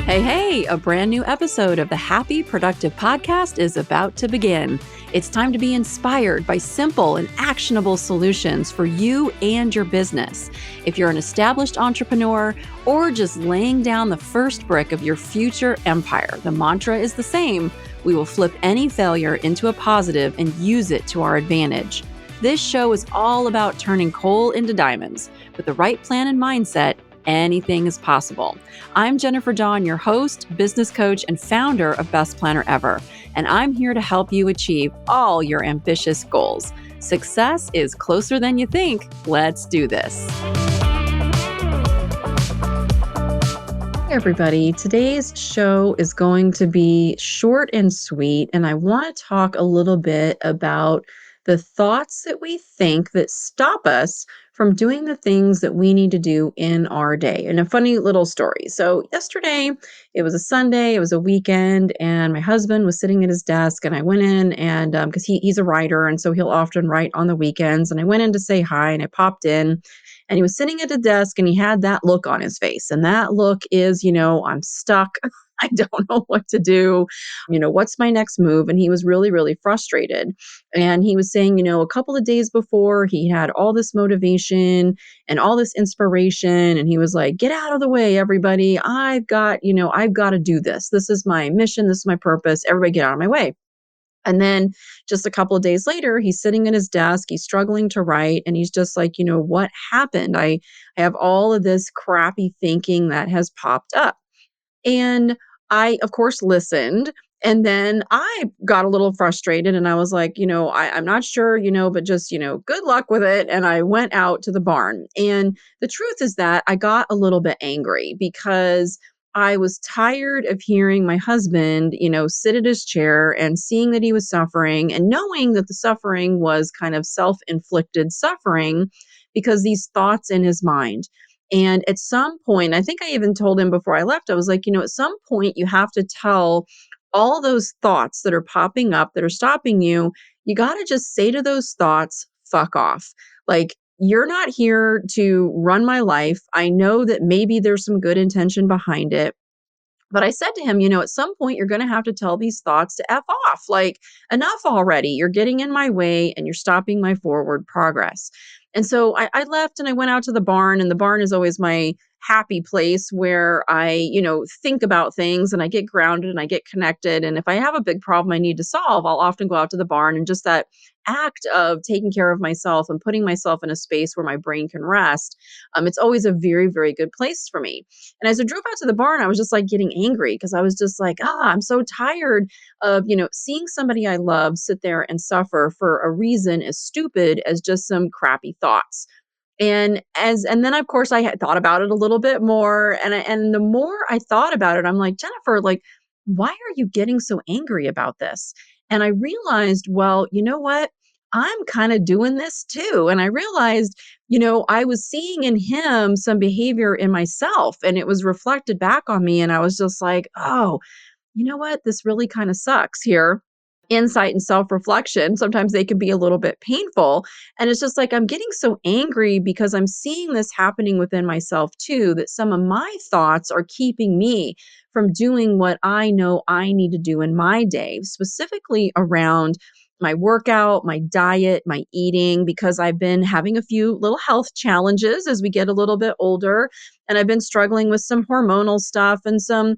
Hey, a brand new episode of the Happy Productive Podcast is about to begin. It's time to be inspired by simple and actionable solutions for you and your business. If you're an established entrepreneur or just laying down the first brick of your future empire, the mantra is the same. We will flip any failure into a positive and use it to our advantage. This show is all about turning coal into diamonds. With the right plan and mindset, anything is possible. I'm Jennifer Dawn, your host, business coach, and founder of Best Planner Ever, and I'm here to help you achieve all your ambitious goals. Success is closer than you think. Let's do this. Hey everybody, today's show is going to be short and sweet, and I want to talk a little bit about the thoughts that we think that stop us from doing the things that we need to do in our day. And a funny little story. So yesterday, it was a Sunday, it was a weekend, and my husband was sitting at his desk, and I went in and because he's a writer, and so he'll often write on the weekends, and I went in to say hi, and I popped in, and he was sitting at the desk, and he had that look on his face, and that look is, I'm stuck. I don't know what to do. What's my next move? And he was really, really frustrated. And he was saying, a couple of days before he had all this motivation and all this inspiration. And he was like, get out of the way, everybody. I've got to do this. This is my mission. This is my purpose. Everybody get out of my way. And then just a couple of days later, he's sitting at his desk, he's struggling to write, and he's just like, what happened? I have all of this crappy thinking that has popped up. And I, of course, listened. And then I got a little frustrated and I was like, I'm not sure, but just, good luck with it. And I went out to the barn. And the truth is that I got a little bit angry because I was tired of hearing my husband, sit at his chair and seeing that he was suffering and knowing that the suffering was kind of self-inflicted suffering because these thoughts in his mind. And at some point, I think I even told him before I left, I was like, at some point you have to tell all those thoughts that are popping up that are stopping you, you got to just say to those thoughts, fuck off. Like, you're not here to run my life. I know that maybe there's some good intention behind it. But I said to him, at some point you're going to have to tell these thoughts to F off. Like, enough already. You're getting in my way and you're stopping my forward progress. And so I left and I went out to the barn, and the barn is always my happy place where I, think about things and I get grounded and I get connected. And if I have a big problem I need to solve, I'll often go out to the barn, and just that act of taking care of myself and putting myself in a space where my brain can rest. It's always a very, very good place for me. And as I drove out to the barn, I was just like getting angry because I was just like, I'm so tired of, seeing somebody I love sit there and suffer for a reason as stupid as just some crappy thoughts. And then of course I had thought about it a little bit more, and the more I thought about it, I'm like, Jennifer, like, why are you getting so angry about this? And I realized, well, you know what? I'm kind of doing this too. And I realized, I was seeing in him some behavior in myself, and it was reflected back on me. And I was just like, oh, you know what? This really kind of sucks here. Insight and self-reflection, sometimes they can be a little bit painful. And it's just like, I'm getting so angry because I'm seeing this happening within myself too, that some of my thoughts are keeping me from doing what I know I need to do in my day, specifically around my workout, my diet, my eating, because I've been having a few little health challenges as we get a little bit older. And I've been struggling with some hormonal stuff and some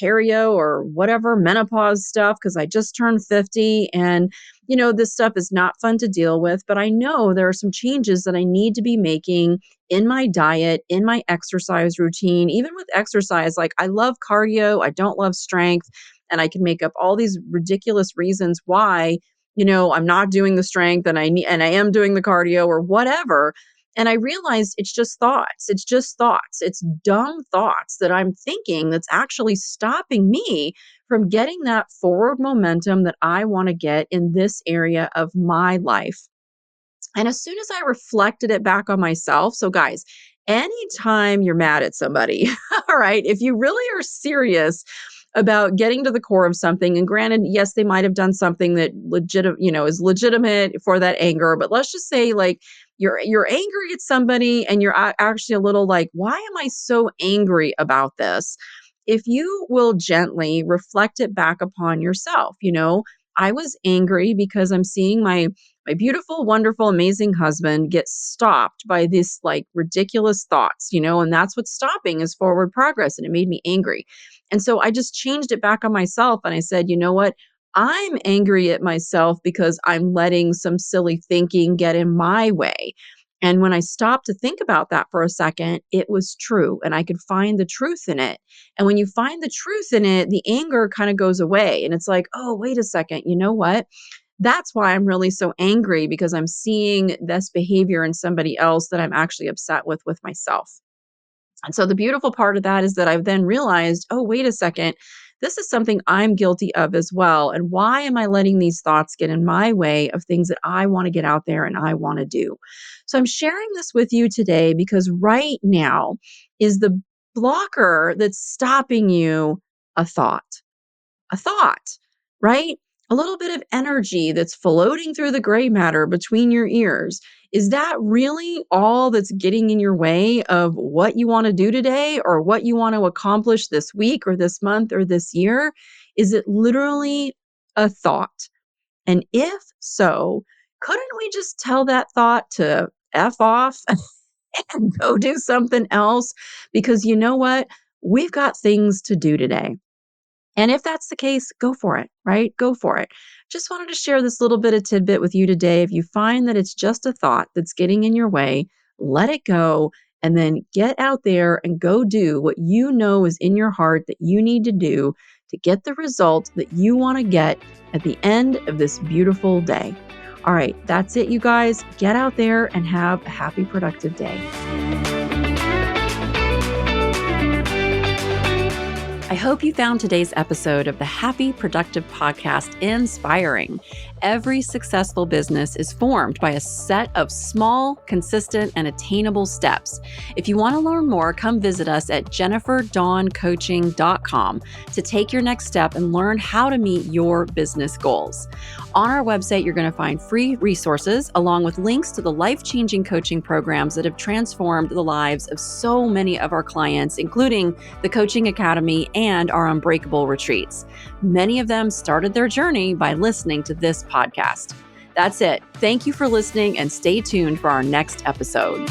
perio or whatever menopause stuff because I just turned 50, and this stuff is not fun to deal with, but I know there are some changes that I need to be making in my diet, in my exercise routine. Even with exercise, like, I love cardio, I don't love strength, and I can make up all these ridiculous reasons why I'm not doing the strength and I am doing the cardio or whatever. And I realized it's just thoughts. It's just thoughts. It's dumb thoughts that I'm thinking that's actually stopping me from getting that forward momentum that I want to get in this area of my life. And as soon as I reflected it back on myself, so guys, anytime you're mad at somebody, all right, if you really are serious about getting to the core of something, and granted, yes, they might have done something that is legitimate for that anger, but let's just say, like, you're angry at somebody and you're actually a little like, why am I so angry about this? if you will gently reflect it back upon yourself, I was angry because I'm seeing my beautiful, wonderful, amazing husband get stopped by this like ridiculous thoughts, and that's what's stopping is forward progress. And it made me angry. And so I just changed it back on myself. And I said, you know what? I'm angry at myself because I'm letting some silly thinking get in my way. And when I stopped to think about that for a second, it was true and I could find the truth in it. And when you find the truth in it, the anger kind of goes away. And it's like, oh, wait a second. You know what? That's why I'm really so angry because I'm seeing this behavior in somebody else that I'm actually upset with myself. And so the beautiful part of that is that I've then realized, oh, wait a second, this is something I'm guilty of as well. And why am I letting these thoughts get in my way of things that I want to get out there and I want to do? So I'm sharing this with you today because right now is the blocker that's stopping you a thought, right? A little bit of energy that's floating through the gray matter between your ears. Is that really all that's getting in your way of what you want to do today or what you want to accomplish this week or this month or this year? Is it literally a thought? And if so, couldn't we just tell that thought to F off and go do something else? Because you know what? We've got things to do today. And if that's the case, go for it, right? Go for it. Just wanted to share this little bit of tidbit with you today. If you find that it's just a thought that's getting in your way, let it go and then get out there and go do what you know is in your heart that you need to do to get the result that you want to get at the end of this beautiful day. All right, that's it, you guys. Get out there and have a happy, productive day. I hope you found today's episode of the Happy Productive Podcast inspiring. Every successful business is formed by a set of small, consistent, and attainable steps. If you want to learn more, come visit us at jenniferdawncoaching.com to take your next step and learn how to meet your business goals. On our website, you're going to find free resources along with links to the life-changing coaching programs that have transformed the lives of so many of our clients, including the Coaching Academy and our Unbreakable retreats. Many of them started their journey by listening to this podcast. That's it. Thank you for listening and stay tuned for our next episode.